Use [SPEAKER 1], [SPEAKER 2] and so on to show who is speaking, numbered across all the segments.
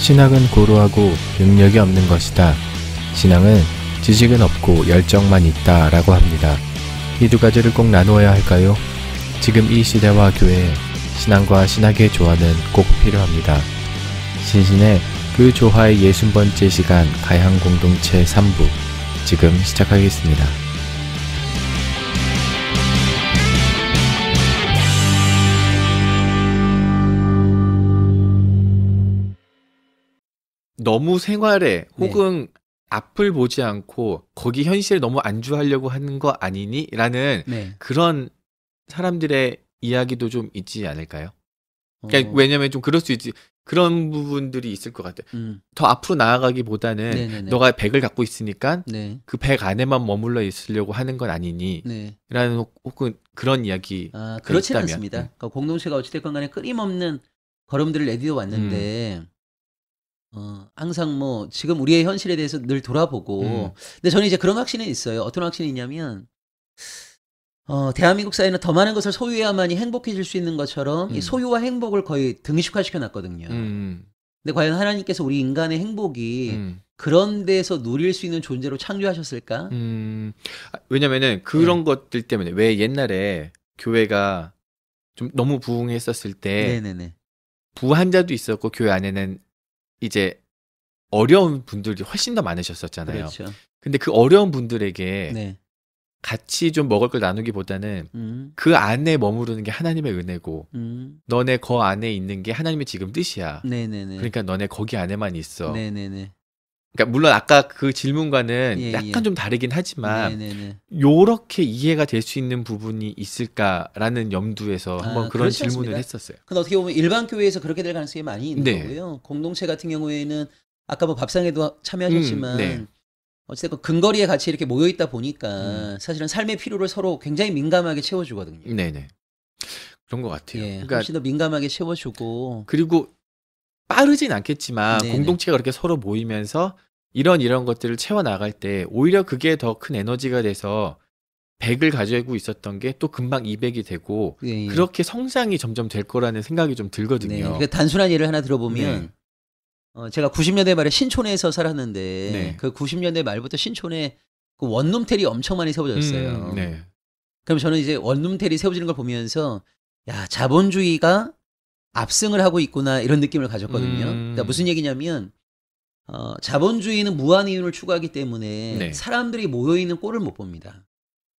[SPEAKER 1] 신앙은 고루하고 능력이 없는 것이다. 신앙은 지식은 없고 열정만 있다 라고 합니다. 이 두 가지를 꼭 나누어야 할까요? 지금 이 시대와 교회에 신앙과 신학의 조화는 꼭 필요합니다. 신신의 그 조화의 60번째 시간 가양 공동체 3부 지금 시작하겠습니다.
[SPEAKER 2] 너무 생활에
[SPEAKER 3] 네.
[SPEAKER 2] 혹은 앞을 보지 않고 거기 현실에 너무 안주하려고 하는 거 아니니? 라는
[SPEAKER 3] 네.
[SPEAKER 2] 그런 사람들의 이야기도 좀 있지 않을까요? 그러니까
[SPEAKER 3] 어,
[SPEAKER 2] 왜냐면 좀 그럴 수 있지. 그런 부분들이 있을 것 같아요. 더 앞으로 나아가기보다는
[SPEAKER 3] 네네네.
[SPEAKER 2] 너가 100을 갖고 있으니까
[SPEAKER 3] 네.
[SPEAKER 2] 그 100 안에만 머물러 있으려고 하는 건 아니니?
[SPEAKER 3] 네.
[SPEAKER 2] 라는 혹은 그런 이야기.
[SPEAKER 3] 아, 그렇지는
[SPEAKER 2] 있다면.
[SPEAKER 3] 않습니다. 그러니까 공동체가 어찌됐건 간에 끊임없는 걸음들을 내디뎌 왔는데, 항상 뭐, 지금 우리의 현실에 대해서 늘 돌아보고, 근데 저는 이제 그런 확신이 있어요. 어떤 확신이 있냐면, 대한민국 사회는 더 많은 것을 소유해야만이 행복해질 수 있는 것처럼, 이 소유와 행복을 거의 등식화시켜 놨거든요. 근데 과연 하나님께서 우리 인간의 행복이 그런 데서 누릴 수 있는 존재로 창조하셨을까?
[SPEAKER 2] 왜냐면은 그런 것들 때문에 왜 옛날에 교회가 좀 너무 부흥했었을 때
[SPEAKER 3] 네네네.
[SPEAKER 2] 부한자도 있었고 교회 안에는 이제 어려운 분들이 훨씬 더 많으셨었잖아요.
[SPEAKER 3] 그렇죠.
[SPEAKER 2] 근데 그 어려운 분들에게
[SPEAKER 3] 네.
[SPEAKER 2] 같이 좀 먹을 걸 나누기보다는
[SPEAKER 3] 음,
[SPEAKER 2] 그 안에 머무르는 게 하나님의 은혜고 너네 거 안에 있는 게 하나님의 지금 뜻이야.
[SPEAKER 3] 네네네.
[SPEAKER 2] 그러니까 너네 거기 안에만 있어.
[SPEAKER 3] 네네네.
[SPEAKER 2] 그러니까 물론 아까 그 질문과는
[SPEAKER 3] 예,
[SPEAKER 2] 약간
[SPEAKER 3] 예.
[SPEAKER 2] 좀 다르긴 하지만
[SPEAKER 3] 네네네.
[SPEAKER 2] 요렇게 이해가 될 수 있는 부분이 있을까라는 염두에서 한번 그런
[SPEAKER 3] 그렇지
[SPEAKER 2] 질문을
[SPEAKER 3] 않습니다.
[SPEAKER 2] 했었어요.
[SPEAKER 3] 근데 어떻게 보면 일반 교회에서 그렇게 될 가능성이 많이 있는
[SPEAKER 2] 네.
[SPEAKER 3] 거고요. 공동체 같은 경우에는 아까 뭐 밥상에도 참여하셨지만
[SPEAKER 2] 네.
[SPEAKER 3] 어쨌든 근거리에 같이 이렇게 모여 있다 보니까 사실은 삶의 필요를 서로 굉장히 민감하게 채워주거든요.
[SPEAKER 2] 네네. 그런 것 같아요.
[SPEAKER 3] 예,
[SPEAKER 2] 그러니까
[SPEAKER 3] 훨씬 더 민감하게 채워주고.
[SPEAKER 2] 그리고 빠르진 않겠지만
[SPEAKER 3] 네네.
[SPEAKER 2] 공동체가 그렇게 서로 모이면서 이런 것들을 채워나갈 때 오히려 그게 더 큰 에너지가 돼서 100을 가지고 있었던 게 또 금방 200이 되고
[SPEAKER 3] 예, 예.
[SPEAKER 2] 그렇게 성장이 점점 될 거라는 생각이 좀
[SPEAKER 3] 네,
[SPEAKER 2] 들거든요.
[SPEAKER 3] 그 단순한 예를 하나 들어보면
[SPEAKER 2] 네.
[SPEAKER 3] 제가 90년대 말에 신촌에서 살았는데
[SPEAKER 2] 네.
[SPEAKER 3] 그 90년대 말부터 신촌에 그 원룸텔이 엄청 많이 세워졌어요.
[SPEAKER 2] 네.
[SPEAKER 3] 그럼 저는 이제 원룸텔이 세워지는 걸 보면서 야, 자본주의가 압승을 하고 있구나 이런 느낌을 가졌거든요. 그러니까 무슨 얘기냐면 자본주의는 무한 이윤을 추구하기 때문에
[SPEAKER 2] 네.
[SPEAKER 3] 사람들이 모여 있는 꼴을 못 봅니다.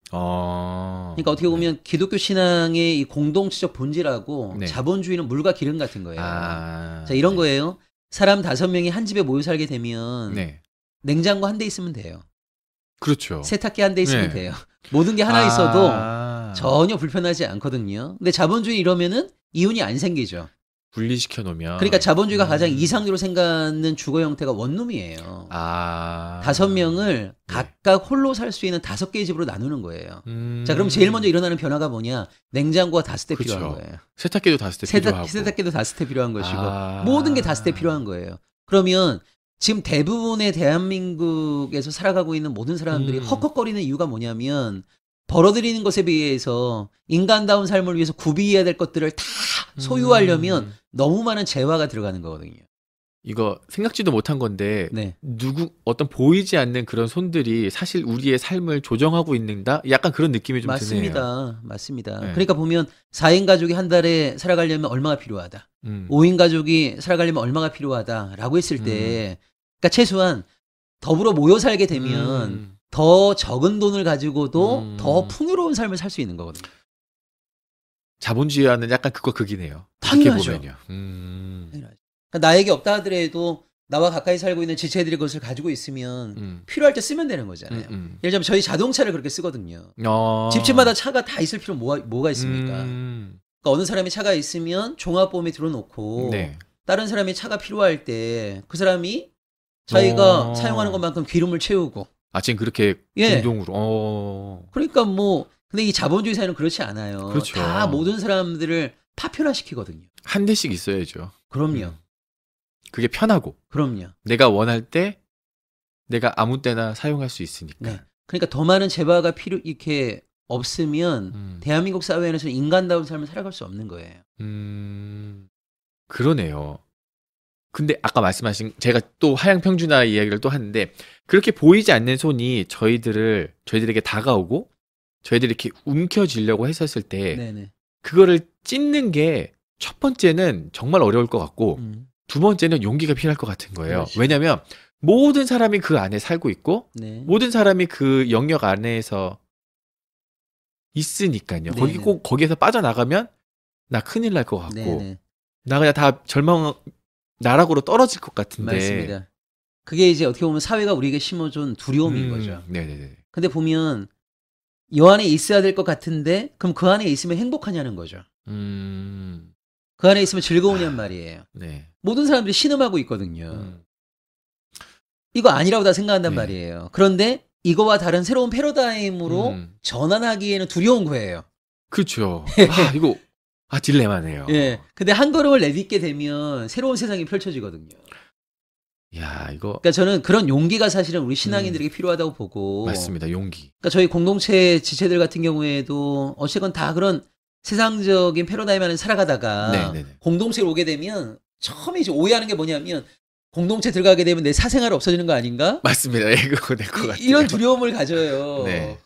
[SPEAKER 3] 그러니까 어떻게
[SPEAKER 2] 네.
[SPEAKER 3] 보면 기독교 신앙의 이 공동체적 본질하고
[SPEAKER 2] 네.
[SPEAKER 3] 자본주의는 물과 기름 같은 거예요. 자, 이런
[SPEAKER 2] 네.
[SPEAKER 3] 거예요. 사람 5명이 한 집에 모여 살게 되면
[SPEAKER 2] 네.
[SPEAKER 3] 냉장고 한 대 있으면 돼요.
[SPEAKER 2] 그렇죠.
[SPEAKER 3] 세탁기 한 대 있으면
[SPEAKER 2] 네.
[SPEAKER 3] 돼요. 모든 게 하나 있어도 전혀 불편하지 않거든요. 근데 자본주의 이러면은 이윤이 안 생기죠.
[SPEAKER 2] 분리시켜 놓으면
[SPEAKER 3] 그러니까 자본주의가 가장 이상적으로 생각하는 주거 형태가 원룸이에요. 5명을 각각 홀로 살 수 있는 5개의 집으로 나누는 거예요. 자, 그럼 제일 먼저 일어나는 변화가 뭐냐? 냉장고가 5대
[SPEAKER 2] 그쵸.
[SPEAKER 3] 필요한 거예요.
[SPEAKER 2] 세탁기도 5대 필요하고
[SPEAKER 3] 세탁기도 5대 필요한 것이고 모든 게 5대 필요한 거예요. 그러면 지금 대부분의 대한민국에서 살아가고 있는 모든 사람들이 헉헉거리는 이유가 뭐냐면 벌어들이는 것에 비해서 인간다운 삶을 위해서 구비해야 될 것들을 다 소유하려면 너무 많은 재화가 들어가는 거거든요.
[SPEAKER 2] 이거 생각지도 못한 건데
[SPEAKER 3] 네.
[SPEAKER 2] 어떤 보이지 않는 그런 손들이 사실 우리의 삶을 조정하고 있는다? 약간 그런 느낌이 좀 드네요.
[SPEAKER 3] 맞습니다.
[SPEAKER 2] 네.
[SPEAKER 3] 그러니까 보면 4인 가족이 한 달에 살아가려면 얼마가 필요하다. 5인 가족이 살아가려면 얼마가 필요하다라고 했을 때 그러니까 최소한 더불어 모여 살게 되면 더 적은 돈을 가지고도 더 풍요로운 삶을 살 수 있는 거거든요.
[SPEAKER 2] 자본주의와는 약간 그거 극이네요.
[SPEAKER 3] 당연하죠.
[SPEAKER 2] 어떻게 보면요.
[SPEAKER 3] 그러니까 나에게 없다 하더라도 나와 가까이 살고 있는 지체들이 그것을 가지고 있으면 필요할 때 쓰면 되는 거잖아요. 예를 들면 저희 자동차를 그렇게 쓰거든요. 집집마다 차가 다 있을 필요 뭐가 있습니까? 그러니까 어느 사람이 차가 있으면 종합보험에 들어놓고
[SPEAKER 2] 네.
[SPEAKER 3] 다른 사람이 차가 필요할 때 그 사람이 자기가 사용하는 것만큼 기름을 채우고
[SPEAKER 2] 지금 그렇게
[SPEAKER 3] 예.
[SPEAKER 2] 공동으로.
[SPEAKER 3] 그러니까 뭐 근데 이 자본주의 사회는 그렇지 않아요.
[SPEAKER 2] 그렇죠.
[SPEAKER 3] 다 모든 사람들을 파편화시키거든요.
[SPEAKER 2] 한 대씩 있어야죠.
[SPEAKER 3] 그럼요.
[SPEAKER 2] 그게 편하고
[SPEAKER 3] 그럼요.
[SPEAKER 2] 내가 원할 때 내가 아무 때나 사용할 수 있으니까.
[SPEAKER 3] 네. 그러니까 더 많은 재화가 이렇게 없으면 대한민국 사회에서는 인간다운 삶을 살아갈 수 없는 거예요.
[SPEAKER 2] 그러네요. 근데 아까 말씀하신 제가 또 하향 평준화 이야기를 또 하는데 그렇게 보이지 않는 손이 저희들에게 다가오고 저희들이 이렇게 움켜쥐려고 했었을 때
[SPEAKER 3] 네네.
[SPEAKER 2] 그거를 찢는 게 첫 번째는 정말 어려울 것 같고 두 번째는 용기가 필요할 것 같은 거예요.
[SPEAKER 3] 그렇죠.
[SPEAKER 2] 왜냐하면 모든 사람이 그 안에 살고 있고
[SPEAKER 3] 네.
[SPEAKER 2] 모든 사람이 그 영역 안에서 있으니까요.
[SPEAKER 3] 네네.
[SPEAKER 2] 거기에서 빠져나가면 나 큰일 날 것 같고
[SPEAKER 3] 네네.
[SPEAKER 2] 나 그냥 다 나락으로 떨어질 것 같은데.
[SPEAKER 3] 맞습니다. 그게 이제 어떻게 보면 사회가 우리에게 심어준 두려움인 거죠.
[SPEAKER 2] 네네네.
[SPEAKER 3] 근데 보면 요 안에 있어야 될 것 같은데 그럼 그 안에 있으면 행복하냐는 거죠. 그 안에 있으면 즐거우냔 말이에요.
[SPEAKER 2] 네.
[SPEAKER 3] 모든 사람들이 신음하고 있거든요. 이거 아니라고 다 생각한단
[SPEAKER 2] 네.
[SPEAKER 3] 말이에요. 그런데 이거와 다른 새로운 패러다임으로 전환하기에는 두려운 거예요.
[SPEAKER 2] 그렇죠. 이거 딜레마네요.
[SPEAKER 3] 예. 근데 한 걸음을 내딛게 되면 새로운 세상이 펼쳐지거든요.
[SPEAKER 2] 야, 이거
[SPEAKER 3] 그러니까 저는 그런 용기가 사실은 우리 신앙인들에게 필요하다고 보고.
[SPEAKER 2] 맞습니다. 용기.
[SPEAKER 3] 그러니까 저희 공동체 지체들 같은 경우에도 어쨌건 다 그런 세상적인 패러다임 안에 살아가다가
[SPEAKER 2] 네네네.
[SPEAKER 3] 공동체로 오게 되면 처음에 이제 오해하는 게 뭐냐면 공동체 들어가게 되면 내 사생활이 없어지는 거 아닌가?
[SPEAKER 2] 맞습니다. 이거 될 것 같아요.
[SPEAKER 3] 이런 두려움을 가져요.
[SPEAKER 2] 네.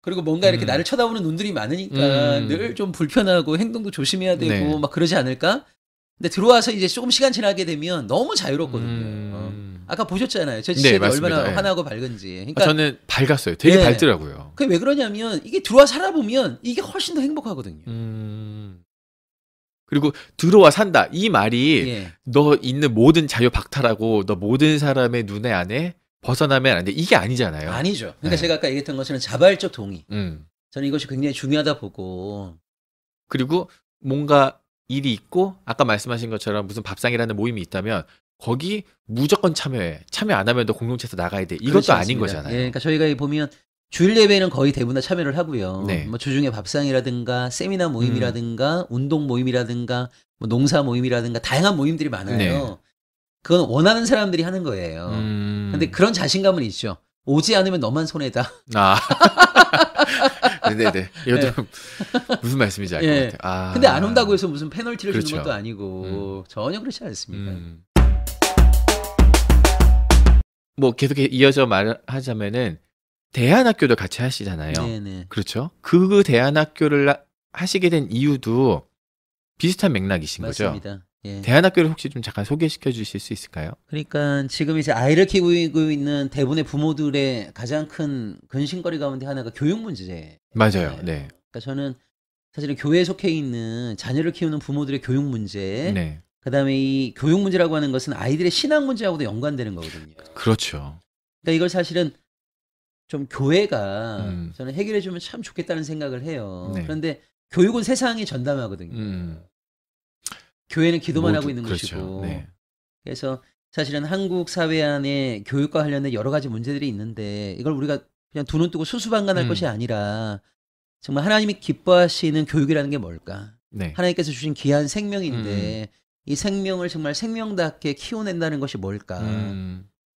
[SPEAKER 3] 그리고 뭔가 이렇게 나를 쳐다보는 눈들이 많으니까 늘 좀 불편하고 행동도 조심해야 되고
[SPEAKER 2] 네.
[SPEAKER 3] 막 그러지 않을까? 근데 들어와서 이제 조금 시간 지나게 되면 너무 자유롭거든요. 아까 보셨잖아요. 저 지체들이
[SPEAKER 2] 맞습니다.
[SPEAKER 3] 얼마나
[SPEAKER 2] 예.
[SPEAKER 3] 환하고 밝은지. 그러니까
[SPEAKER 2] 저는 밝았어요. 되게
[SPEAKER 3] 네.
[SPEAKER 2] 밝더라고요.
[SPEAKER 3] 그게 왜 그러냐면 이게 들어와 살아보면 이게 훨씬 더 행복하거든요.
[SPEAKER 2] 그리고 들어와 산다. 이 말이
[SPEAKER 3] 예.
[SPEAKER 2] 너 있는 모든 자유 박탈하고 너 모든 사람의 눈에 안에 벗어나면 안 돼. 이게 아니잖아요.
[SPEAKER 3] 아니죠. 그러니까
[SPEAKER 2] 네.
[SPEAKER 3] 제가 아까 얘기했던 것처럼 자발적 동의.
[SPEAKER 2] 음.
[SPEAKER 3] 저는 이것이 굉장히 중요하다 보고.
[SPEAKER 2] 그리고 뭔가 일이 있고 아까 말씀하신 것처럼 무슨 밥상이라는 모임이 있다면 거기 무조건 참여해. 참여 안 하면 너 공동체에서 나가야 돼. 이것도
[SPEAKER 3] 그렇지
[SPEAKER 2] 아닌
[SPEAKER 3] 않습니다.
[SPEAKER 2] 거잖아요.
[SPEAKER 3] 예, 그러니까 저희가 보면 주일 예배는 거의 대부분 다 참여를 하고요.
[SPEAKER 2] 네.
[SPEAKER 3] 뭐 주중에 밥상이라든가 세미나 모임이라든가 운동 모임이라든가 뭐 농사 모임이라든가 다양한 모임들이 많아요.
[SPEAKER 2] 네.
[SPEAKER 3] 그건 원하는 사람들이 하는 거예요. 근데 그런 자신감은 있죠. 오지 않으면 너만 손해다.
[SPEAKER 2] 네네네. 이것도 무슨 말씀인지 알 것
[SPEAKER 3] 예.
[SPEAKER 2] 같아요.
[SPEAKER 3] 근데 안 온다고 해서 무슨 페널티를
[SPEAKER 2] 그렇죠.
[SPEAKER 3] 주는 것도 아니고 전혀 그렇지 않습니다.
[SPEAKER 2] 뭐 계속 이어져 말하자면은 대안학교도 같이 하시잖아요.
[SPEAKER 3] 네네.
[SPEAKER 2] 그렇죠? 그 대안학교를 하시게 된 이유도 비슷한 맥락이신 거죠?
[SPEAKER 3] 맞습니다. 예.
[SPEAKER 2] 대안학교를 혹시 좀 잠깐 소개시켜 주실 수 있을까요?
[SPEAKER 3] 그러니까 지금 이제 아이를 키우고 있는 대부분의 부모들의 가장 큰 근심거리 가운데 하나가 교육 문제.
[SPEAKER 2] 맞아요. 네.
[SPEAKER 3] 그러니까 저는 사실은 교회에 속해 있는 자녀를 키우는 부모들의 교육 문제,
[SPEAKER 2] 네.
[SPEAKER 3] 그다음에 이 교육 문제라고 하는 것은 아이들의 신앙 문제하고도 연관되는 거거든요.
[SPEAKER 2] 그렇죠.
[SPEAKER 3] 그러니까 이걸 사실은 좀 교회가 저는 해결해 주면 참 좋겠다는 생각을 해요.
[SPEAKER 2] 네.
[SPEAKER 3] 그런데 교육은 세상이 전담하거든요. 교회는 기도만 하고 있는
[SPEAKER 2] 그렇죠.
[SPEAKER 3] 것이고.
[SPEAKER 2] 네.
[SPEAKER 3] 그래서 사실은 한국 사회 안에 교육과 관련된 여러 가지 문제들이 있는데 이걸 우리가 그냥 두 눈 뜨고 수수방관할 것이 아니라 정말 하나님이 기뻐하시는 교육이라는 게 뭘까?
[SPEAKER 2] 네.
[SPEAKER 3] 하나님께서 주신 귀한 생명인데 이 생명을 정말 생명답게 키워낸다는 것이 뭘까?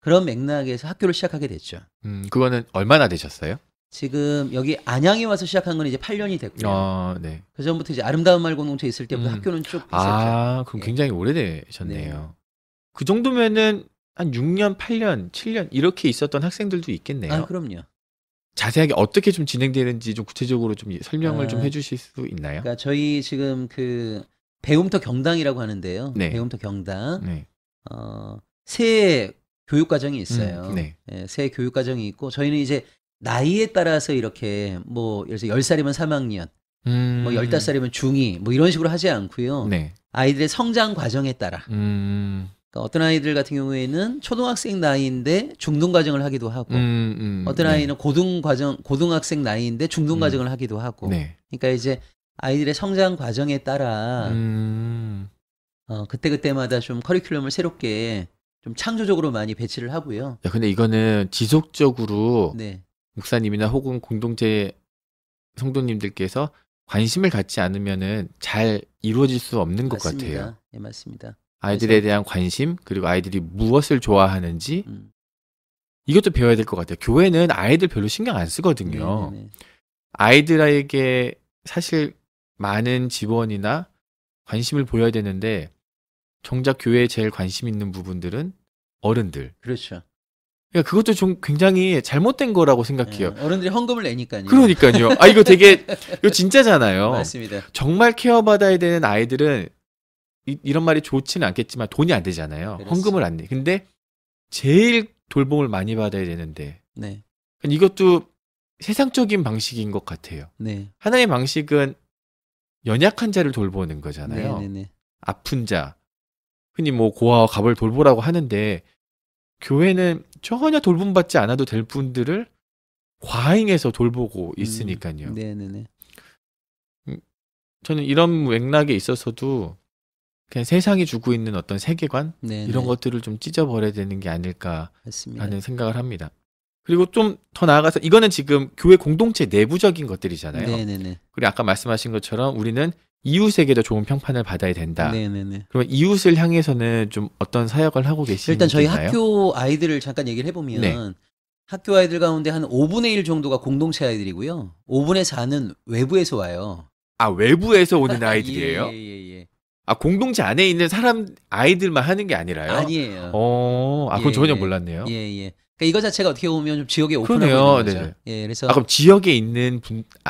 [SPEAKER 3] 그런 맥락에서 학교를 시작하게 됐죠.
[SPEAKER 2] 그거는 얼마나 되셨어요?
[SPEAKER 3] 지금 여기 안양에 와서 시작한 건 이제 8년이 됐고요.
[SPEAKER 2] 네.
[SPEAKER 3] 그 전부터 이제 아름다운 말 공동체 있을 때부터 학교는 쭉 있었죠.
[SPEAKER 2] 그럼
[SPEAKER 3] 예.
[SPEAKER 2] 굉장히 오래되셨네요. 그 정도면은 한 6년, 8년, 7년 이렇게 있었던 학생들도 있겠네요.
[SPEAKER 3] 그럼요.
[SPEAKER 2] 자세하게 어떻게 좀 진행되는지 좀 구체적으로 좀 설명을 좀 해주실 수 있나요?
[SPEAKER 3] 그러니까 저희 지금 그 배움터 경당이라고 하는데요.
[SPEAKER 2] 네.
[SPEAKER 3] 배움터 경당.
[SPEAKER 2] 네.
[SPEAKER 3] 새 교육 과정이 있어요.
[SPEAKER 2] 네.
[SPEAKER 3] 예, 새 교육 과정이 있고 저희는 이제 나이에 따라서 이렇게 뭐 예를 들어서 10살이면 3학년, 뭐 15살이면 중2 뭐 이런 식으로 하지 않고요.
[SPEAKER 2] 네.
[SPEAKER 3] 아이들의 성장 과정에 따라. 그러니까 어떤 아이들 같은 경우에는 초등학생 나이인데 중등 과정을 하기도 하고 어떤 아이는 고등학생 나이인데 중등 과정을 하기도 하고.
[SPEAKER 2] 네.
[SPEAKER 3] 그러니까 이제 아이들의 성장 과정에 따라 그때그때마다 좀 커리큘럼을 새롭게 좀 창조적으로 많이 배치를 하고요.
[SPEAKER 2] 야, 근데 이거는 지속적으로
[SPEAKER 3] 네.
[SPEAKER 2] 목사님이나 혹은 공동체 성도님들께서 관심을 갖지 않으면은 잘 이루어질 수 없는 것
[SPEAKER 3] 맞습니다.
[SPEAKER 2] 같아요.
[SPEAKER 3] 예, 맞습니다.
[SPEAKER 2] 아이들에 대한 관심, 그리고 아이들이 무엇을 좋아하는지 이것도 배워야 될 것 같아요. 교회는 아이들 별로 신경 안 쓰거든요.
[SPEAKER 3] 네네네.
[SPEAKER 2] 아이들에게 사실 많은 지원이나 관심을 보여야 되는데 정작 교회에 제일 관심 있는 부분들은 어른들.
[SPEAKER 3] 그렇죠.
[SPEAKER 2] 그러니까 그것도 좀 굉장히 잘못된 거라고 생각해요.
[SPEAKER 3] 어른들이 헌금을 내니까요.
[SPEAKER 2] 그러니까요. 이거 진짜잖아요.
[SPEAKER 3] 맞습니다.
[SPEAKER 2] 정말 케어받아야 되는 아이들은 이런 말이 좋지는 않겠지만 돈이 안 되잖아요.
[SPEAKER 3] 그렇죠.
[SPEAKER 2] 헌금을 안 내. 근데 제일 돌봄을 많이 받아야 되는데
[SPEAKER 3] 네.
[SPEAKER 2] 이것도 세상적인 방식인 것 같아요.
[SPEAKER 3] 네.
[SPEAKER 2] 하나의 방식은 연약한 자를 돌보는 거잖아요.
[SPEAKER 3] 네네네.
[SPEAKER 2] 아픈 자. 흔히 뭐 고아와 갑을 돌보라고 하는데 교회는 전혀 돌봄받지 않아도 될 분들을 과잉해서 돌보고 있으니까요.
[SPEAKER 3] 네네네.
[SPEAKER 2] 저는 이런 맥락에 있어서도 그냥 세상이 주고 있는 어떤 세계관
[SPEAKER 3] 네네.
[SPEAKER 2] 이런 것들을 좀 찢어버려야 되는 게 아닐까라는
[SPEAKER 3] 맞습니다.
[SPEAKER 2] 생각을 합니다. 그리고 좀 더 나아가서 이거는 지금 교회 공동체 내부적인 것들이잖아요.
[SPEAKER 3] 네네네.
[SPEAKER 2] 그리고 아까 말씀하신 것처럼 우리는 이웃에게도 좋은 평판을 받아야 된다.
[SPEAKER 3] 네네네.
[SPEAKER 2] 그러면 이웃을 향해서는 좀 어떤 사역을 하고 계시나요?
[SPEAKER 3] 일단 저희 학교 아이들을 잠깐 얘기를 해보면
[SPEAKER 2] 네.
[SPEAKER 3] 학교 아이들 가운데 한 5분의 1 정도가 공동체 아이들이고요. 5분의 4는 외부에서 와요.
[SPEAKER 2] 아, 외부에서 오는 아이들이에요?
[SPEAKER 3] 예.
[SPEAKER 2] 아, 공동체 안에 있는 아이들만 하는 게 아니라요?
[SPEAKER 3] 아니에요.
[SPEAKER 2] 그건
[SPEAKER 3] 예,
[SPEAKER 2] 전혀
[SPEAKER 3] 예.
[SPEAKER 2] 몰랐네요.
[SPEAKER 3] 예. 그러니까 이거 자체가 어떻게 보면 좀 지역에 오픈하고
[SPEAKER 2] 그러네요.
[SPEAKER 3] 있는 거죠.
[SPEAKER 2] 네네.
[SPEAKER 3] 예, 그래서
[SPEAKER 2] 그럼 지역에 있는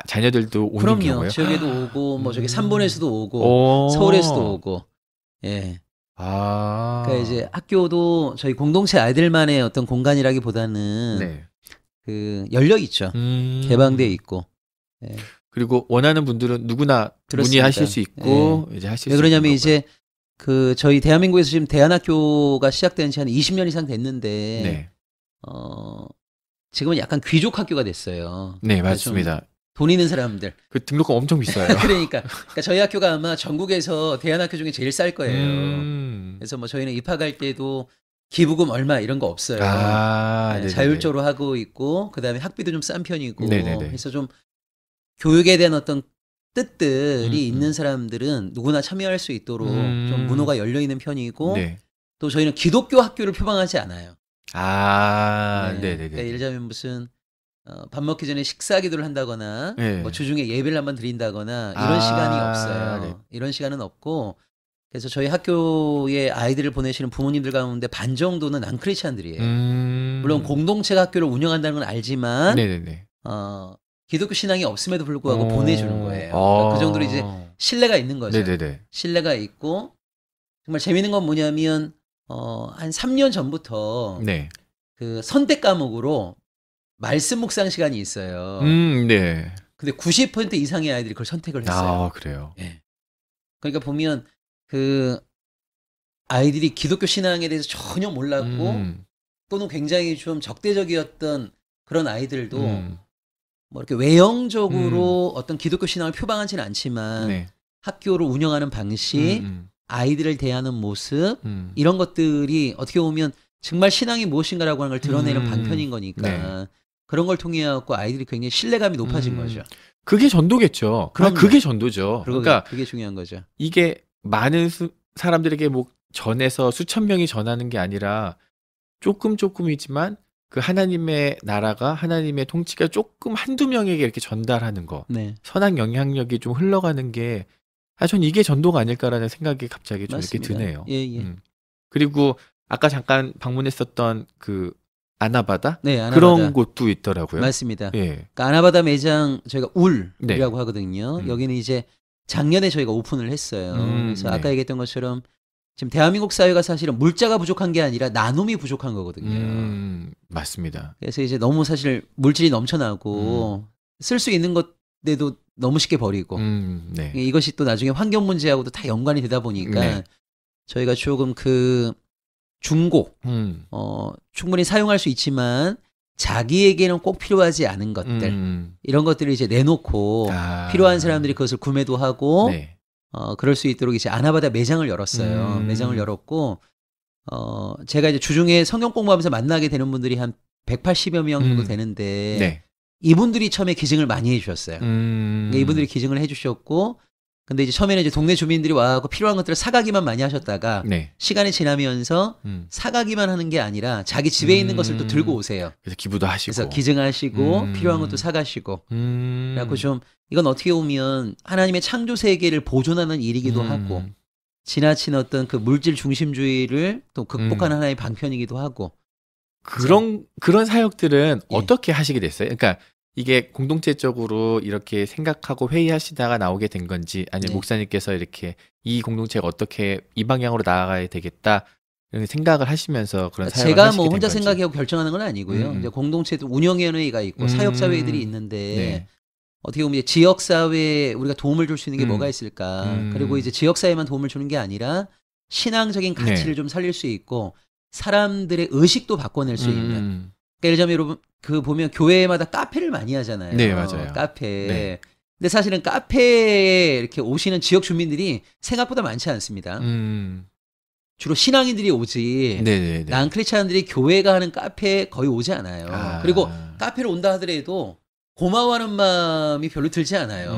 [SPEAKER 2] 자녀들도 오는
[SPEAKER 3] 그럼요.
[SPEAKER 2] 경우요?
[SPEAKER 3] 지역에도 오고 뭐 저기 산본에서도 오고
[SPEAKER 2] 오.
[SPEAKER 3] 서울에서도 오고. 예. 그러니까 이제 학교도 저희 공동체 아이들만의 어떤 공간이라기보다는
[SPEAKER 2] 네.
[SPEAKER 3] 그 열려 있죠. 개방돼 있고. 예.
[SPEAKER 2] 그리고 원하는 분들은 누구나
[SPEAKER 3] 그렇습니다.
[SPEAKER 2] 문의하실 수 있고 이제 하실
[SPEAKER 3] 왜
[SPEAKER 2] 수
[SPEAKER 3] 그러냐면
[SPEAKER 2] 있는
[SPEAKER 3] 이제 그 저희 대한민국에서 지금 대안학교가 시작된 지 한 20년 이상 됐는데
[SPEAKER 2] 네.
[SPEAKER 3] 지금은 약간 귀족 학교가 됐어요.
[SPEAKER 2] 네,
[SPEAKER 3] 그러니까
[SPEAKER 2] 맞습니다.
[SPEAKER 3] 돈 있는 사람들.
[SPEAKER 2] 그 등록금 엄청 비싸요.
[SPEAKER 3] 그러니까 저희 학교가 아마 전국에서 대안학교 중에 제일 쌀 거예요. 그래서 뭐 저희는 입학할 때도 기부금 얼마 이런 거 없어요. 네, 자율적으로 하고 있고 그다음에 학비도 좀 싼 편이고
[SPEAKER 2] 네네네.
[SPEAKER 3] 그래서 좀 교육에 대한 어떤 뜻들이 있는 사람들은 누구나 참여할 수 있도록 좀 문호가 열려 있는 편이고
[SPEAKER 2] 네.
[SPEAKER 3] 또 저희는 기독교 학교를 표방하지 않아요.
[SPEAKER 2] 네네네.
[SPEAKER 3] 그러니까 예를 들자면 무슨 밥 먹기 전에 식사 기도를 한다거나
[SPEAKER 2] 네.
[SPEAKER 3] 뭐 주중에 예배를 한번 드린다거나 이런 시간이 없어요.
[SPEAKER 2] 네.
[SPEAKER 3] 이런 시간은 없고 그래서 저희 학교에 아이들을 보내시는 부모님들 가운데 반 정도는 안 크리스찬들이에요. 물론 공동체가 학교를 운영한다는 건 알지만
[SPEAKER 2] 네네네.
[SPEAKER 3] 기독교 신앙이 없음에도 불구하고 보내주는 거예요. 그러니까 그 정도로 이제 신뢰가 있는 거죠.
[SPEAKER 2] 네네네.
[SPEAKER 3] 신뢰가 있고 정말 재밌는 건 뭐냐면 한 3년 전부터
[SPEAKER 2] 네.
[SPEAKER 3] 그 선택 과목으로 말씀 묵상 시간이 있어요.
[SPEAKER 2] 네.
[SPEAKER 3] 근데 90% 이상의 아이들이 그걸 선택을 했어요.
[SPEAKER 2] 그래요.
[SPEAKER 3] 네. 그러니까 보면 그 아이들이 기독교 신앙에 대해서 전혀 몰랐고 또는 굉장히 좀 적대적이었던 그런 아이들도 뭐 이렇게 외형적으로 어떤 기독교 신앙을 표방하지는 않지만
[SPEAKER 2] 네.
[SPEAKER 3] 학교를 운영하는 방식, 아이들을 대하는 모습 이런 것들이 어떻게 보면 정말 신앙이 무엇인가라고 하는 걸 드러내는 방편인 거니까
[SPEAKER 2] 네.
[SPEAKER 3] 그런 걸 통해 갖고 아이들이 굉장히 신뢰감이 높아진 거죠.
[SPEAKER 2] 그게 전도겠죠.
[SPEAKER 3] 그럼요.
[SPEAKER 2] 그게 전도죠. 그러니까
[SPEAKER 3] 그게 중요한 거죠.
[SPEAKER 2] 이게 많은 사람들에게 뭐 전해서 수천 명이 전하는 게 아니라 조금이지만 그 하나님의 나라가 하나님의 통치가 조금 한두 명에게 이렇게 전달하는 거.
[SPEAKER 3] 네.
[SPEAKER 2] 선한 영향력이 좀 흘러가는 게 전 이게 전도가 아닐까라는 생각이 갑자기 좀
[SPEAKER 3] 맞습니다.
[SPEAKER 2] 이렇게 드네요.
[SPEAKER 3] 예.
[SPEAKER 2] 그리고 아까 잠깐 방문했었던 그 아나바다?
[SPEAKER 3] 네, 아나바다.
[SPEAKER 2] 그런 곳도 있더라고요.
[SPEAKER 3] 맞습니다.
[SPEAKER 2] 예.
[SPEAKER 3] 그러니까 아나바다 매장 저희가 울이라고
[SPEAKER 2] 네.
[SPEAKER 3] 하거든요. 여기는 이제 작년에 저희가 오픈을 했어요. 그래서
[SPEAKER 2] 네.
[SPEAKER 3] 아까 얘기했던 것처럼 지금 대한민국 사회가 사실은 물자가 부족한 게 아니라 나눔이 부족한 거거든요.
[SPEAKER 2] 맞습니다.
[SPEAKER 3] 그래서 이제 너무 사실 물질이 넘쳐나고 쓸 수 있는 것들도 너무 쉽게 버리고
[SPEAKER 2] 네.
[SPEAKER 3] 이것이 또 나중에 환경 문제하고도 다 연관이 되다 보니까
[SPEAKER 2] 네.
[SPEAKER 3] 저희가 조금 그 중고 충분히 사용할 수 있지만 자기에게는 꼭 필요하지 않은 것들 이런 것들을 이제 내놓고 필요한 사람들이 그것을 구매도 하고
[SPEAKER 2] 네.
[SPEAKER 3] 그럴 수 있도록 이제 아나바다 매장을 열었어요. 매장을 열었고 제가 이제 주중에 성경 공부하면서 만나게 되는 분들이 한 180여 명 정도 되는데
[SPEAKER 2] 네.
[SPEAKER 3] 이분들이 처음에 기증을 많이 해주셨어요. 그러니까 이분들이 기증을 해주셨고 근데 이제 처음에는 이제 동네 주민들이 와서 필요한 것들을 사가기만 많이 하셨다가
[SPEAKER 2] 네.
[SPEAKER 3] 시간이 지나면서 사가기만 하는 게 아니라 자기 집에 있는 것을 또 들고 오세요.
[SPEAKER 2] 그래서 기부도 하시고.
[SPEAKER 3] 그래서 기증하시고 필요한 것도 사가시고. 그래갖고 좀 이건 어떻게 보면 하나님의 창조 세계를 보존하는 일이기도 하고 지나친 어떤 그 물질 중심주의를 또 극복하는 하나의 방편이기도 하고.
[SPEAKER 2] 그런 사역들은
[SPEAKER 3] 예.
[SPEAKER 2] 어떻게 하시게 됐어요? 그러니까 이게 공동체적으로 이렇게 생각하고 회의하시다가 나오게 된 건지 아니면
[SPEAKER 3] 네.
[SPEAKER 2] 목사님께서 이렇게 이 공동체가 어떻게 이 방향으로 나아가야 되겠다 이런 생각을 하시면서 그런 사역을
[SPEAKER 3] 제가
[SPEAKER 2] 하시게
[SPEAKER 3] 뭐
[SPEAKER 2] 된
[SPEAKER 3] 혼자
[SPEAKER 2] 건지.
[SPEAKER 3] 생각하고 결정하는 건 아니고요. 이제 공동체도 운영위원회가 있고 사역사회들이 있는데
[SPEAKER 2] 네.
[SPEAKER 3] 어떻게 보면 이제 지역사회에 우리가 도움을 줄 수 있는 게 뭐가
[SPEAKER 2] 음.
[SPEAKER 3] 있을까. 그리고 이제 지역사회만 도움을 주는 게 아니라 신앙적인 가치를 좀 살릴 수 있고 사람들의 의식도 바꿔낼 수 있는. 그러니까 예를 들자면 여러분 그 보면 교회마다 카페를 많이 하잖아요.
[SPEAKER 2] 네, 맞아요.
[SPEAKER 3] 카페.
[SPEAKER 2] 네.
[SPEAKER 3] 근데 사실은 카페에 이렇게 오시는 지역 주민들이 생각보다 많지 않습니다. 주로 신앙인들이 오지.
[SPEAKER 2] 네네네.
[SPEAKER 3] 난 크리스찬들이 교회가 하는 카페에 거의 오지 않아요.
[SPEAKER 2] 아.
[SPEAKER 3] 그리고 카페를 온다 하더라도 고마워하는 마음이 별로 들지 않아요.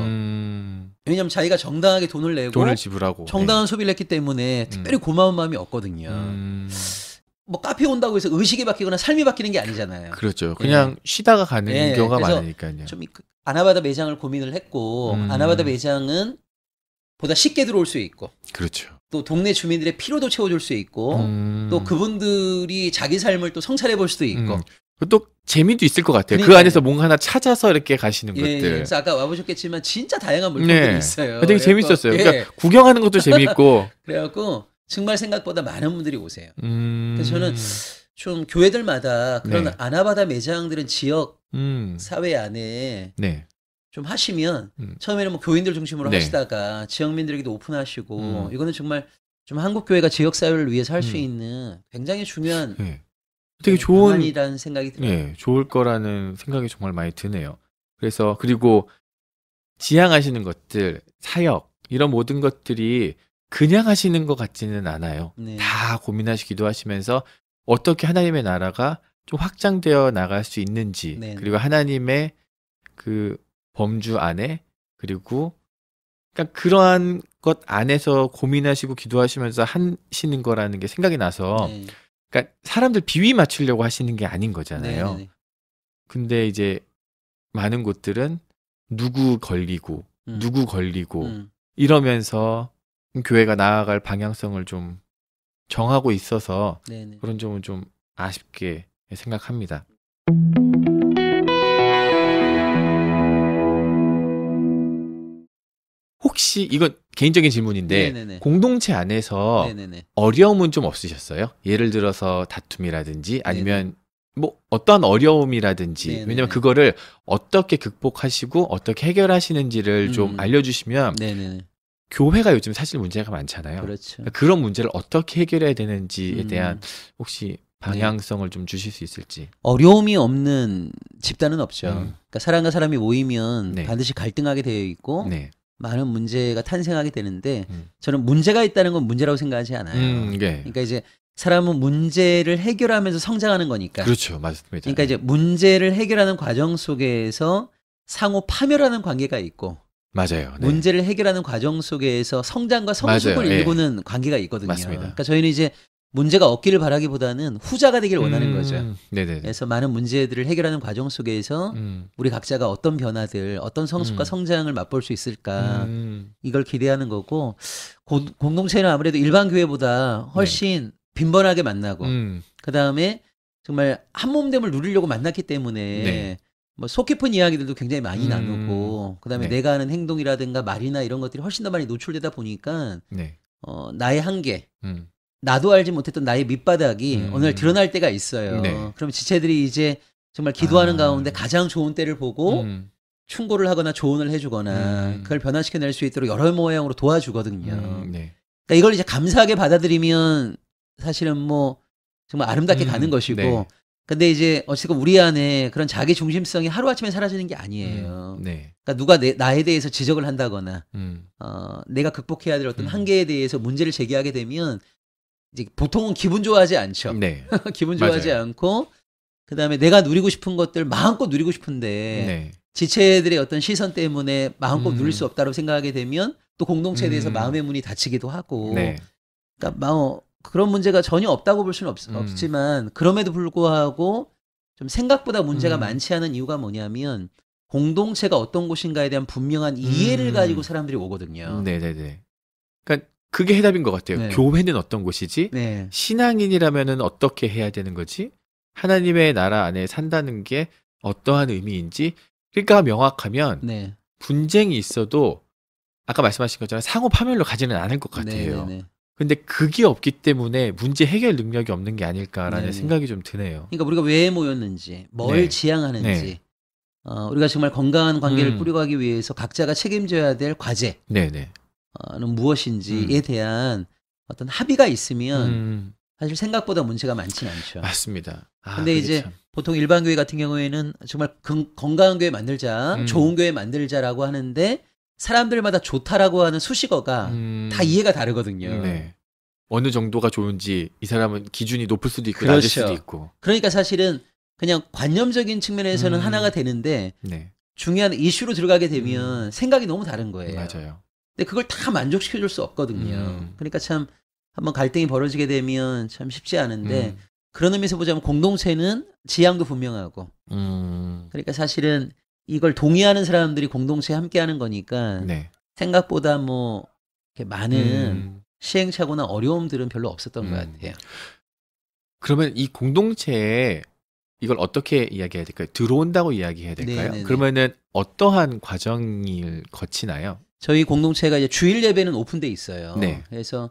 [SPEAKER 3] 왜냐하면 자기가 정당하게 돈을 내고
[SPEAKER 2] 돈을 지불하고
[SPEAKER 3] 정당한 소비를 했기 때문에 특별히 고마운 마음이 없거든요. 뭐 카페 온다고 해서 의식이 바뀌거나 삶이 바뀌는 게 아니잖아요.
[SPEAKER 2] 그렇죠. 그냥 쉬다가 가는
[SPEAKER 3] 예,
[SPEAKER 2] 경우가
[SPEAKER 3] 그래서
[SPEAKER 2] 많으니까요.
[SPEAKER 3] 좀 아나바다 매장을 고민을 했고 아나바다 매장은 보다 쉽게 들어올 수 있고
[SPEAKER 2] 그렇죠.
[SPEAKER 3] 또 동네 주민들의 피로도 채워줄 수 있고 또 그분들이 자기 삶을 또 성찰해 볼 수도 있고
[SPEAKER 2] 또 재미도 있을 것 같아요. 그
[SPEAKER 3] 그러니까요.
[SPEAKER 2] 안에서 뭔가 하나 찾아서 이렇게 가시는
[SPEAKER 3] 예,
[SPEAKER 2] 것들.
[SPEAKER 3] 그래서 아까 와보셨겠지만 진짜 다양한 물품들이 있어요.
[SPEAKER 2] 되게
[SPEAKER 3] 그래갖고,
[SPEAKER 2] 재밌었어요.
[SPEAKER 3] 예,
[SPEAKER 2] 그러니까 구경하는 것도 재밌고.
[SPEAKER 3] 그래갖고 정말 생각보다 많은 분들이 오세요. 그래서 저는 좀 교회들마다 그런
[SPEAKER 2] 네.
[SPEAKER 3] 아나바다 매장들은 지역 사회 안에
[SPEAKER 2] 네.
[SPEAKER 3] 좀 하시면 처음에는 뭐 교인들 중심으로
[SPEAKER 2] 네.
[SPEAKER 3] 하시다가 지역민들에게도 오픈하시고 이거는 정말 좀 한국 교회가 지역 사회를 위해서 할 수 있는 굉장히 중요한
[SPEAKER 2] 네. 되게 좋은
[SPEAKER 3] 방안이라는 생각이 들어요.
[SPEAKER 2] 네, 좋을 거라는 생각이 정말 많이 드네요. 그래서 그리고 지향하시는 것들, 사역 이런 모든 것들이 그냥 하시는 것 같지는 않아요.
[SPEAKER 3] 네.
[SPEAKER 2] 다 고민하시기도 하시면서 어떻게 하나님의 나라가 좀 확장되어 나갈 수 있는지
[SPEAKER 3] 네.
[SPEAKER 2] 그리고 하나님의 그 범주 안에 그리고 그러니까 그러한 것 안에서 고민하시고 기도하시면서 하시는 거라는 게 생각이 나서
[SPEAKER 3] 네.
[SPEAKER 2] 그러니까 사람들 비위 맞추려고 하시는 게 아닌 거잖아요.
[SPEAKER 3] 네, 네, 네.
[SPEAKER 2] 근데 이제 많은 곳들은 누구 걸리고 이러면서 교회가 나아갈 방향성을 좀 정하고 있어서
[SPEAKER 3] 네, 네.
[SPEAKER 2] 그런 점은 좀 아쉽게 생각합니다. 혹시 이건 개인적인 질문인데
[SPEAKER 3] 네네네.
[SPEAKER 2] 공동체 안에서
[SPEAKER 3] 네네네.
[SPEAKER 2] 어려움은 좀 없으셨어요? 예를 들어서 다툼이라든지 아니면 뭐 어떠한 어려움이라든지
[SPEAKER 3] 네네네.
[SPEAKER 2] 왜냐면 그거를 어떻게 극복하시고 어떻게 해결하시는지를 좀 알려주시면
[SPEAKER 3] 네네.
[SPEAKER 2] 교회가 요즘 사실 문제가 많잖아요.
[SPEAKER 3] 그렇죠.
[SPEAKER 2] 그런 문제를 어떻게 해결해야 되는지에 대한 혹시
[SPEAKER 3] 네.
[SPEAKER 2] 방향성을 좀 주실 수 있을지.
[SPEAKER 3] 어려움이 없는 집단은 없죠.
[SPEAKER 2] 음.
[SPEAKER 3] 그러니까 사람과 사람이 모이면
[SPEAKER 2] 네.
[SPEAKER 3] 반드시 갈등하게 되어 있고
[SPEAKER 2] 네.
[SPEAKER 3] 많은 문제가 탄생하게 되는데
[SPEAKER 2] 음.
[SPEAKER 3] 저는 문제가 있다는 건 문제라고 생각하지 않아요.
[SPEAKER 2] 네.
[SPEAKER 3] 그러니까 이제 사람은 문제를 해결하면서 성장하는 거니까.
[SPEAKER 2] 그렇죠. 맞습니다.
[SPEAKER 3] 그러니까 이제 문제를 해결하는 과정 속에서 상호 파멸하는 관계가 있고
[SPEAKER 2] 맞아요. 네.
[SPEAKER 3] 문제를 해결하는 과정 속에서 성장과 성숙을
[SPEAKER 2] 맞아요. 예.
[SPEAKER 3] 일구는 관계가 있거든요.
[SPEAKER 2] 맞습니다.
[SPEAKER 3] 그러니까 저희는 이제 문제가 없기를 바라기보다는 후자가 되길 원하는 거죠.
[SPEAKER 2] 네네.
[SPEAKER 3] 그래서 많은 문제들을 해결하는 과정 속에서 우리 각자가 어떤 변화들, 어떤 성숙과 성장을 맛볼 수 있을까 이걸 기대하는 거고 공동체는 아무래도 일반 교회보다 훨씬 빈번하게 만나고 그 다음에 정말 한 몸됨을 누리려고 만났기 때문에
[SPEAKER 2] 네.
[SPEAKER 3] 뭐 속 깊은 이야기들도 굉장히 많이 나누고 그 다음에
[SPEAKER 2] 네.
[SPEAKER 3] 내가 하는 행동이라든가 말이나 이런 것들이 훨씬 더 많이 노출되다 보니까
[SPEAKER 2] 네.
[SPEAKER 3] 나의 한계
[SPEAKER 2] 음.
[SPEAKER 3] 나도 알지 못했던 나의 밑바닥이 어느 날 드러날 때가 있어요.
[SPEAKER 2] 네.
[SPEAKER 3] 그럼 지체들이 이제 정말 기도하는 가운데 가장 좋은 때를 보고 충고를 하거나 조언을 해주거나 그걸 변화시켜낼 수 있도록 여러 모양으로 도와주거든요.
[SPEAKER 2] 네.
[SPEAKER 3] 그러니까 이걸 이제 감사하게 받아들이면 사실은 뭐 정말 아름답게 가는 것이고
[SPEAKER 2] 네.
[SPEAKER 3] 근데 이제 어쨌든 우리 안에 그런 자기 중심성이 하루아침에 사라지는 게 아니에요.
[SPEAKER 2] 네.
[SPEAKER 3] 그러니까 누가 나에 대해서 지적을 한다거나 내가 극복해야 될 어떤 한계에 대해서 문제를 제기하게 되면 이제 보통은 기분 좋아하지 않죠.
[SPEAKER 2] 네.
[SPEAKER 3] 기분 좋아하지
[SPEAKER 2] 맞아요.
[SPEAKER 3] 않고 그다음에 내가 누리고 싶은 것들 마음껏 누리고 싶은데
[SPEAKER 2] 네.
[SPEAKER 3] 지체들의 어떤 시선 때문에 마음껏 누릴 수 없다고 생각하게 되면 또 공동체에 대해서 마음의 문이 닫히기도 하고
[SPEAKER 2] 네.
[SPEAKER 3] 그러니까 그런 문제가 전혀 없다고 볼 수는 없지만 그럼에도 불구하고 좀 생각보다 문제가 많지 않은 이유가 뭐냐면 공동체가 어떤 곳인가에 대한 분명한 이해를 가지고 사람들이 오거든요.
[SPEAKER 2] 네네네. 그러니까 그게 해답인 것 같아요.
[SPEAKER 3] 네.
[SPEAKER 2] 교회는 어떤 곳이지?
[SPEAKER 3] 네.
[SPEAKER 2] 신앙인이라면은 어떻게 해야 되는 거지? 하나님의 나라 안에 산다는 게 어떠한 의미인지 그러니까 명확하면
[SPEAKER 3] 네.
[SPEAKER 2] 분쟁이 있어도 아까 말씀하신 것처럼 상호 파멸로 가지는 않을 것 같아요.
[SPEAKER 3] 네.
[SPEAKER 2] 근데 그게 없기 때문에 문제 해결 능력이 없는 게 아닐까라는
[SPEAKER 3] 네네.
[SPEAKER 2] 생각이 좀 드네요.
[SPEAKER 3] 그러니까 우리가 왜 모였는지, 뭘
[SPEAKER 2] 네.
[SPEAKER 3] 지향하는지,
[SPEAKER 2] 네.
[SPEAKER 3] 우리가 정말 건강한 관계를
[SPEAKER 2] 음.
[SPEAKER 3] 꾸려가기 위해서 각자가 책임져야 될 과제는
[SPEAKER 2] 네네.
[SPEAKER 3] 무엇인지에 대한 어떤 합의가 있으면 사실 생각보다 문제가 많지는 않죠.
[SPEAKER 2] 맞습니다.
[SPEAKER 3] 근데
[SPEAKER 2] 그게
[SPEAKER 3] 이제
[SPEAKER 2] 참.
[SPEAKER 3] 보통 일반 교회 같은 경우에는 정말 건강한 교회 만들자, 좋은 교회 만들자라고 하는데 사람들마다 좋다라고 하는 수식어가 다 이해가 다르거든요.
[SPEAKER 2] 네. 어느 정도가 좋은지 이 사람은 기준이 높을 수도 있고
[SPEAKER 3] 그렇죠.
[SPEAKER 2] 낮을 수도 있고.
[SPEAKER 3] 그러니까 사실은 그냥 관념적인 측면에서는
[SPEAKER 2] 음.
[SPEAKER 3] 하나가 되는데
[SPEAKER 2] 네.
[SPEAKER 3] 중요한 이슈로 들어가게 되면 생각이 너무 다른 거예요.
[SPEAKER 2] 맞아요.
[SPEAKER 3] 근데 그걸 다 만족시켜 줄 수 없거든요. 그러니까 참 한번 갈등이 벌어지게 되면 참 쉽지 않은데 그런 의미에서 보자면 공동체는 지향도 분명하고 그러니까 사실은 이걸 동의하는 사람들이 공동체에 함께하는 거니까
[SPEAKER 2] 네.
[SPEAKER 3] 생각보다 뭐 이렇게 많은 시행착오나 어려움들은 별로 없었던 것 같아요.
[SPEAKER 2] 그러면 이 공동체에 이걸 어떻게 이야기해야 될까요? 들어온다고 이야기해야 될까요?
[SPEAKER 3] 네네네.
[SPEAKER 2] 그러면은 어떠한 과정을 거치나요?
[SPEAKER 3] 저희 공동체가 이제 주일 예배는 오픈돼 있어요.
[SPEAKER 2] 네.
[SPEAKER 3] 그래서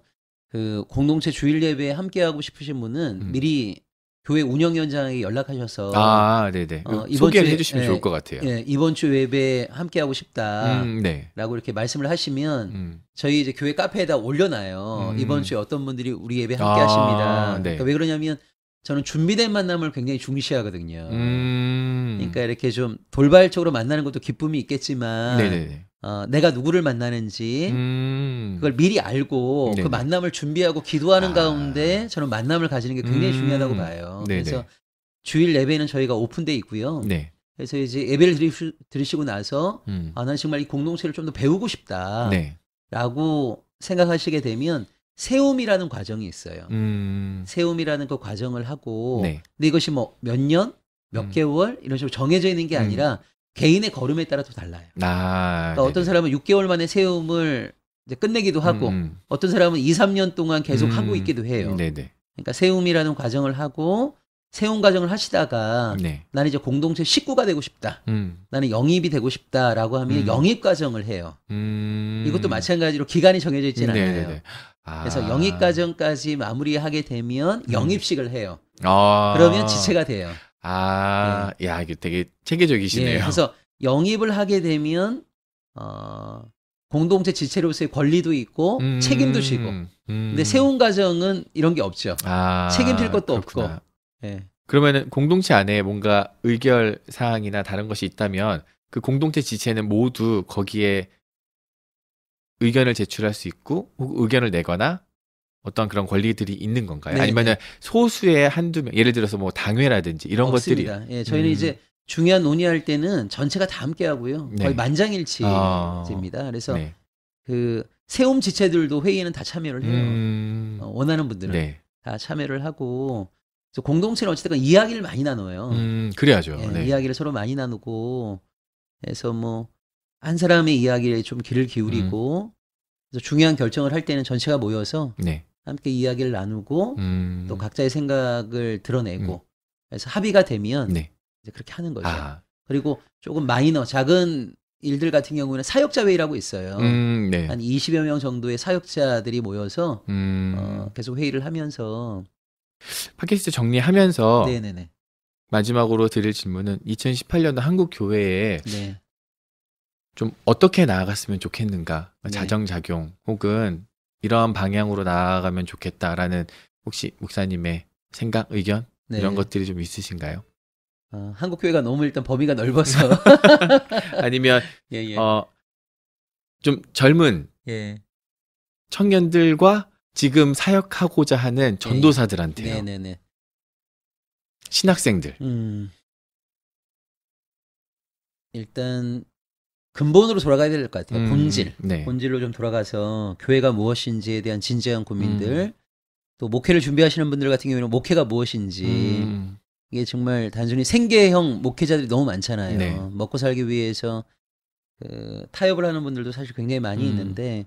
[SPEAKER 3] 그 공동체 주일 예배에 함께하고 싶으신 분은 미리 교회 운영위원장에게 연락하셔서
[SPEAKER 2] 아, 네네.
[SPEAKER 3] 이번
[SPEAKER 2] 소개를
[SPEAKER 3] 주에,
[SPEAKER 2] 해주시면 좋을 것 같아요.
[SPEAKER 3] 예, 이번 주 예배에 함께하고 싶다라고
[SPEAKER 2] 네.
[SPEAKER 3] 이렇게 말씀을 하시면 저희 이제 교회 카페에다 올려놔요. 이번 주에 어떤 분들이 우리 예배 함께하십니다.
[SPEAKER 2] 네.
[SPEAKER 3] 그러니까 왜 그러냐면 저는 준비된 만남을 굉장히 중시하거든요. 그러니까 이렇게 좀 돌발적으로 만나는 것도 기쁨이 있겠지만
[SPEAKER 2] 네네네.
[SPEAKER 3] 내가 누구를 만나는지 그걸 미리 알고
[SPEAKER 2] 네네.
[SPEAKER 3] 그 만남을 준비하고 기도하는 가운데 저는 만남을 가지는 게 굉장히 중요하다고 봐요.
[SPEAKER 2] 네네.
[SPEAKER 3] 그래서 주일 예배는 저희가 오픈돼 있고요.
[SPEAKER 2] 네.
[SPEAKER 3] 그래서 이제 예배를 들으시고 나서 난 정말 이 공동체를 좀 더 배우고 싶다라고
[SPEAKER 2] 네.
[SPEAKER 3] 생각하시게 되면 세움이라는 과정이 있어요.
[SPEAKER 2] 음.
[SPEAKER 3] 세움이라는 그 과정을 하고
[SPEAKER 2] 네.
[SPEAKER 3] 근데 이것이 뭐 몇 년, 몇 개월 이런 식으로 정해져 있는 게 아니라 개인의 걸음에 따라 또 달라요. 그러니까 어떤 사람은 6개월 만에 세움을 이제 끝내기도 하고 어떤 사람은 2, 3년 동안 계속 하고 있기도 해요.
[SPEAKER 2] 네네.
[SPEAKER 3] 그러니까 세움이라는 과정을 하고 세움 과정을 하시다가
[SPEAKER 2] 네.
[SPEAKER 3] 나는 이제 공동체 식구가 되고 싶다. 나는 영입이 되고 싶다라고 하면 영입 과정을 해요. 이것도 마찬가지로 기간이 정해져 있지는 않아요.
[SPEAKER 2] 네네네.
[SPEAKER 3] 그래서 영입 과정까지 마무리하게 되면 영입식을 해요.
[SPEAKER 2] 아.
[SPEAKER 3] 그러면 지체가 돼요.
[SPEAKER 2] 아, 야, 이게 되게 체계적이시네요.
[SPEAKER 3] 예, 그래서 영입을 하게 되면 공동체 지체로서의 권리도 있고 책임도 지고. 근데 세움 과정은 이런 게 없죠. 책임질 것도
[SPEAKER 2] 그렇구나.
[SPEAKER 3] 없고. 예.
[SPEAKER 2] 그러면은 공동체 안에 뭔가 의결 사항이나 다른 것이 있다면 그 공동체 지체는 모두 거기에 의견을 제출할 수 있고 혹은 의견을 내거나 어떤 그런 권리들이 있는 건가요?
[SPEAKER 3] 네네.
[SPEAKER 2] 아니면은 소수의 한두 명, 예를 들어서 뭐 당회라든지 이런
[SPEAKER 3] 없습니다.
[SPEAKER 2] 것들이
[SPEAKER 3] 예, 저희는 이제 중요한 논의할 때는 전체가 다 함께 하고요.
[SPEAKER 2] 네.
[SPEAKER 3] 거의 만장일치입니다. 그래서
[SPEAKER 2] 네.
[SPEAKER 3] 그 세움 지체들도 회의에는 다 참여를 해요. 원하는 분들은
[SPEAKER 2] 네.
[SPEAKER 3] 다 참여를 하고 그래서 공동체는 어쨌든 이야기를 많이 나눠요.
[SPEAKER 2] 그래야죠.
[SPEAKER 3] 예,
[SPEAKER 2] 네.
[SPEAKER 3] 이야기를 서로 많이 나누고 그래서 뭐 한 사람의 이야기에 좀 귀를 기울이고 그래서 중요한 결정을 할 때는 전체가 모여서
[SPEAKER 2] 네.
[SPEAKER 3] 함께 이야기를 나누고 또 각자의 생각을 드러내고 그래서 합의가 되면
[SPEAKER 2] 네.
[SPEAKER 3] 이제 그렇게 하는 거죠.
[SPEAKER 2] 아.
[SPEAKER 3] 그리고 조금 마이너 작은 일들 같은 경우는 사역자 회의라고 있어요.
[SPEAKER 2] 네.
[SPEAKER 3] 한 20여 명 정도의 사역자들이 모여서 계속 회의를 하면서
[SPEAKER 2] 팟캐스트 정리하면서
[SPEAKER 3] 네네네.
[SPEAKER 2] 마지막으로 드릴 질문은 2018년도 한국 교회에
[SPEAKER 3] 네.
[SPEAKER 2] 좀 어떻게 나아갔으면 좋겠는가,
[SPEAKER 3] 네.
[SPEAKER 2] 자정작용 혹은 이러한 방향으로 나아가면 좋겠다라는 혹시 목사님의 생각, 의견
[SPEAKER 3] 네.
[SPEAKER 2] 이런 것들이 좀 있으신가요?
[SPEAKER 3] 한국 교회가 너무 일단 범위가 넓어서
[SPEAKER 2] 아니면
[SPEAKER 3] 예, 예.
[SPEAKER 2] 좀 젊은
[SPEAKER 3] 예.
[SPEAKER 2] 청년들과 지금 사역하고자 하는 전도사들한테요.
[SPEAKER 3] 네네네.
[SPEAKER 2] 신학생들.
[SPEAKER 3] 일단 근본으로 돌아가야 될 것 같아요. 본질.
[SPEAKER 2] 네.
[SPEAKER 3] 본질로 좀 돌아가서 교회가 무엇인지에 대한 진지한 고민들 또 목회를 준비하시는 분들 같은 경우에는 목회가 무엇인지 이게 정말 단순히 생계형 목회자들이 너무 많잖아요.
[SPEAKER 2] 네.
[SPEAKER 3] 먹고 살기 위해서 타협을 하는 분들도 사실 굉장히 많이 있는데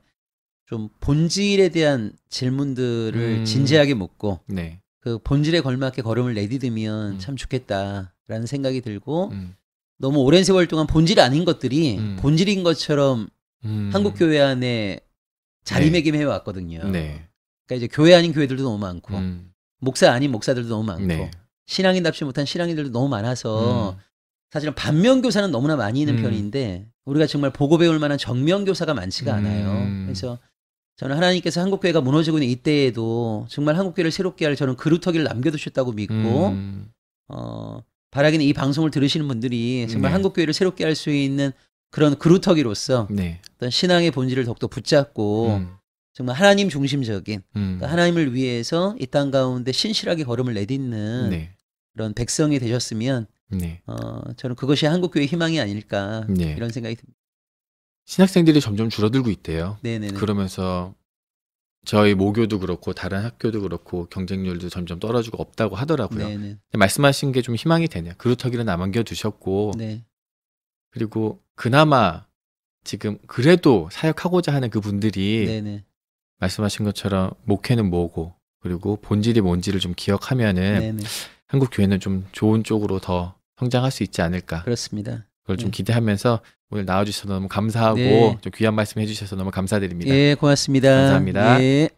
[SPEAKER 3] 좀 본질에 대한 질문들을 진지하게 묻고
[SPEAKER 2] 네.
[SPEAKER 3] 그 본질에 걸맞게 걸음을 내디디면 참 좋겠다라는 생각이 들고 너무 오랜 세월 동안 본질 아닌 것들이 본질인 것처럼 한국 교회 안에 자리매김해 왔거든요.
[SPEAKER 2] 네.
[SPEAKER 3] 그러니까 이제 교회 아닌 교회들도 너무 많고 목사 아닌 목사들도 너무 많고
[SPEAKER 2] 네.
[SPEAKER 3] 신앙인답지 못한 신앙인들도 너무 많아서 사실은 반면교사는 너무나 많이 있는 편인데 우리가 정말 보고 배울 만한 정면교사가 많지가 않아요. 그래서 저는 하나님께서 한국교회가 무너지고 있는 이때에도 정말 한국교회를 새롭게 할 저는 그루터기를 남겨두셨다고 믿고 바라기는 이 방송을 들으시는 분들이 정말
[SPEAKER 2] 네.
[SPEAKER 3] 한국교회를 새롭게 할 수 있는 그런 그루터기로서
[SPEAKER 2] 네.
[SPEAKER 3] 어떤 신앙의 본질을 더욱더 붙잡고 정말 하나님 중심적인 그러니까 하나님을 위해서 이 땅 가운데 신실하게 걸음을 내딛는
[SPEAKER 2] 네.
[SPEAKER 3] 그런 백성이 되셨으면
[SPEAKER 2] 네.
[SPEAKER 3] 저는 그것이 한국교회의 희망이 아닐까
[SPEAKER 2] 네.
[SPEAKER 3] 이런 생각이 듭니다.
[SPEAKER 2] 신학생들이 점점 줄어들고 있대요.
[SPEAKER 3] 네네네.
[SPEAKER 2] 그러면서 저희 모교도 그렇고 다른 학교도 그렇고 경쟁률도 점점 떨어지고 없다고 하더라고요.
[SPEAKER 3] 네네.
[SPEAKER 2] 말씀하신 게 좀 희망이 되네요. 그루터기를 남겨 두셨고
[SPEAKER 3] 네.
[SPEAKER 2] 그리고 그나마 지금 그래도 사역하고자 하는 그분들이
[SPEAKER 3] 네네.
[SPEAKER 2] 말씀하신 것처럼 목회는 뭐고 그리고 본질이 뭔지를 좀 기억하면은
[SPEAKER 3] 네네.
[SPEAKER 2] 한국 교회는 좀 좋은 쪽으로 더 성장할 수 있지 않을까.
[SPEAKER 3] 그렇습니다.
[SPEAKER 2] 그걸 좀
[SPEAKER 3] 네.
[SPEAKER 2] 기대하면서 오늘 나와주셔서 너무 감사하고
[SPEAKER 3] 네.
[SPEAKER 2] 좀 귀한 말씀 해주셔서 너무 감사드립니다.
[SPEAKER 3] 예, 고맙습니다.
[SPEAKER 2] 감사합니다.
[SPEAKER 3] 예.